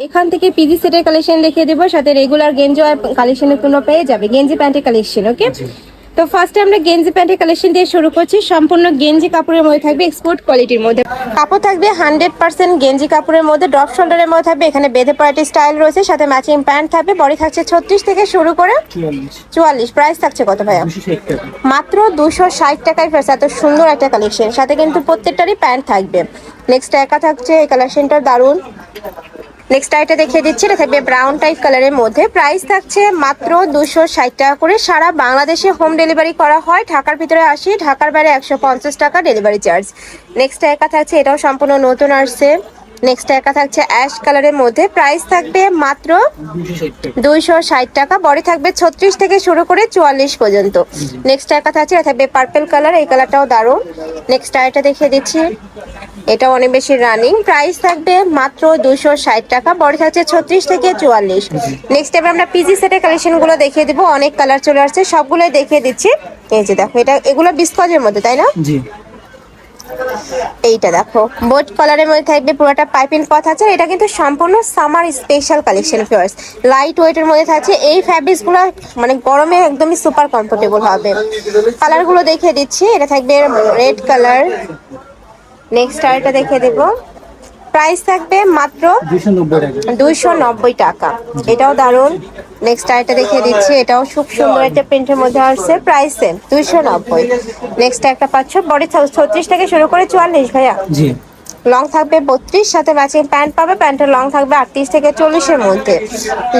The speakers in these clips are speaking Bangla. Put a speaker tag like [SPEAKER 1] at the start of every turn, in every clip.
[SPEAKER 1] এখান থেকে পিজি সেটের কালেকশন দেখিয়ে দেবো, সাথে রেগুলার গেঞ্জি আর কালেকশনের কোনো পেয়ে যাবে, গেঞ্জি প্যান্টের কালেকশন। ওকে, তো ফার্স্টে আমরা গেঞ্জি প্যান্টের কালেকশন দিয়ে শুরু করছি। সম্পূর্ণ গেঞ্জি কাপড়ের মধ্যে থাকবে, এক্সপোর্ট কোয়ালিটির মধ্যে কাপড় থাকবে, 100% গেঞ্জি কাপড়ের মধ্যে, ড্রপ শোল্ডারের মধ্যে থাকবে। এখানে বেঁধে পার্টি স্টাইল রয়েছে, সাথে ম্যাচিং প্যান্ট থাকবে। বডি থাকছে 36 থেকে শুরু করে 44। প্রাইস থাকছে কত ভাইয়া? মাত্র 260 টাকায় ফেরত। এত সুন্দর একটা কালেকশন, সাথে কিন্তু প্রত্যেকটারই প্যান্ট থাকবে। নেক্সট একা থাকছে, এই কালেকশনটা দারুন। নেক্সট আইটা দেখিয়ে দিচ্ছি, এটা থাকবে ব্রাউন টাইপ কালারের মধ্যে। প্রাইস থাকছে মাত্র 260 টাকা করে। সারা বাংলাদেশে হোম ডেলিভারি করা হয়। ঢাকার ভিতরে 80, ঢাকার বাইরে 150 টাকা ডেলিভারি চার্জ। নেক্সট একা থাকছে, এটাও সম্পূর্ণ নতুন আসছে। নেক্সট একা থাকছে অ্যাশ কালারের মধ্যে। প্রাইস থাকবে মাত্র 260 টাকা। বডি থাকবে 36 থেকে শুরু করে 44 পর্যন্ত। নেক্সট একা থাকছে, এটা থাকবে পার্পল কালার, এই কালারটাও দারুণ। নেক্সট আইটা দেখিয়ে দিচ্ছি, এটা অনেক বেশি রানিং। প্রাইস থাকবে মাত্র 260 টাকা। বডি থাকছে 36 থেকে 44। নেক্সট এবার আমরা পিজি সেটের কালেকশন গুলো দেখিয়ে দিব। অনেক কালার চলে আসছে, সবগুলোই দেখিয়ে দিচ্ছি। এই যে দেখো, এগুলো বিস্কজের মধ্যে, তাই না?
[SPEAKER 2] জি,
[SPEAKER 1] এইটা দেখো বোট কালারের মধ্যে থাকবে, পুরোটা পাইপিং কথা আছে। এটা কিন্তু সম্পূর্ণ summer special collection fierce, light ওয়েটের মধ্যে থাকছে। এই ফ্যাব্রিক্স গুলো মানে গরমে একদমই সুপার কমফোর্টেবল হবে। কালার গুলো দেখিয়ে দিচ্ছি, এটা থাকবে রেড কালার। নেক্সট আরেকটা দেখিয়ে দেবো, প্রাইস থাকবে মাত্র 290 টাকা। এটাও দারুন। নেক্সট আইটা দেখিয়ে দিচ্ছি, এটাও খুব সুন্দর একটা প্রিন্টের মধ্যে আসছে। Price same 290। নেক্সট একটা পাচ্ছ, বডি 36 থেকে শুরু করে 44 ভাইয়া।
[SPEAKER 2] জি,
[SPEAKER 1] লং থাকবে 32, সাথে ম্যাচিং প্যান্ট পাবে। প্যান্টের লং থাকবে 38 থেকে 40-এর মধ্যে।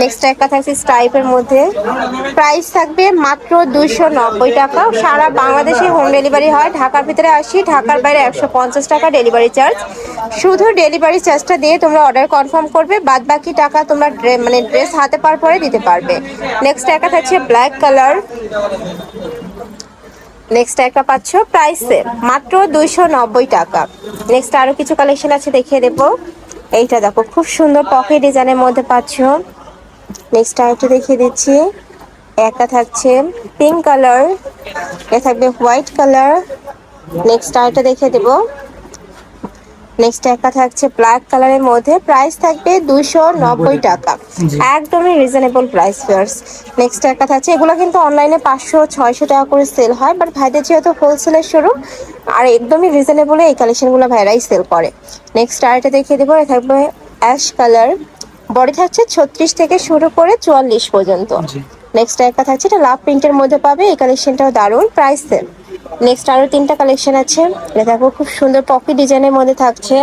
[SPEAKER 1] নেক্সট একটা থাকছে স্টাইপের মধ্যে। প্রাইস থাকবে মাত্র 290 টাকা। সারা বাংলাদেশে হোম ডেলিভারি হয়। ঢাকার ভিতরে 80, ঢাকার বাইরে 150 টাকা ডেলিভারি চার্জ। শুধু ডেলিভারি চার্জটা দিয়ে তোমরা অর্ডার কনফার্ম করবে, বাদ বাকি টাকা তোমরা মানে ড্রেস হাতে পাওয়ার পরে দিতে পারবে। নেক্সট একটা থাকছে ব্ল্যাক কালার। নেক্সট একটা পাচ্ছ প্রাইসে মাত্র 290 টাকা। নেক্সট আরো কিছু কালেকশন আছে, দেখিয়ে দেবো। এইটা দেখো, খুব সুন্দর পকেট ডিজাইনের মধ্যে পাচ্ছ। নেক্সট আরেকটা দেখিয়ে দিচ্ছি, একটা থাকছে পিঙ্ক কালার, এটা থাকবে হোয়াইট কালার। নেক্সট আরেকটা দেখিয়ে দেবো, নেক্সট একটা থাকছে ব্ল্যাক কালারের মধ্যে। প্রাইস থাকবে 290 টাকা, একদমই রিজনেবল প্রাইস ফিয়ার্স। নেক্সট একটা থাকছে, এগুলো কিন্তু অনলাইনে 500-600 টাকা করে সেল হয়, বাট ভাইদের যেহেতু হোলসেলের শুরু আর একদমই রিজনেবলে এই কালেকশনগুলো ভাইরাই সেল করে। নেক্সট আরেকটা দেখিয়ে দেবো, এটা থাকবে অ্যাশ কালার। বডি থাকছে 36 থেকে শুরু করে 44 পর্যন্ত। নেক্সট একটা থাকছে, এটা লাভ প্রিন্টের মধ্যে পাবে, এই কালেকশনটাও দারুণ। Price sell. নেক্সট আরো 3টা কালেকশন আছে, এটা দেখো খুব সুন্দর পকেট ডিজাইনের মধ্যে থাকছে।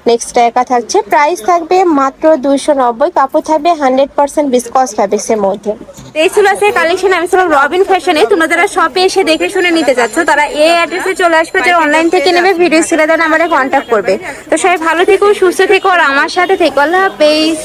[SPEAKER 1] নেক্সট একা থাকছে, প্রাইস থাকবে মাত্র 290। কাপড় থাকবে 100% বিসকস ফ্যাব্রিক্স এর মধ্যে। এই ছিল আছে কালেকশন। আমি ছিলাম রবিন ফ্যাশনে। তোমরা যারা শপে এসে দেখে শুনে নিতে যাচ্ছ, তারা এই অ্যাড্রেসে চলে আসবে, যারা অনলাইন থেকে নেবে ভিডিও স্ক্রিনে দেন আমাদের কন্ট্যাক্ট করবে। তো সবাই ভালো থেকো, সুস্থ থেকো, আর আমার সাথে থেকো। আল্লাহ হাফেজ।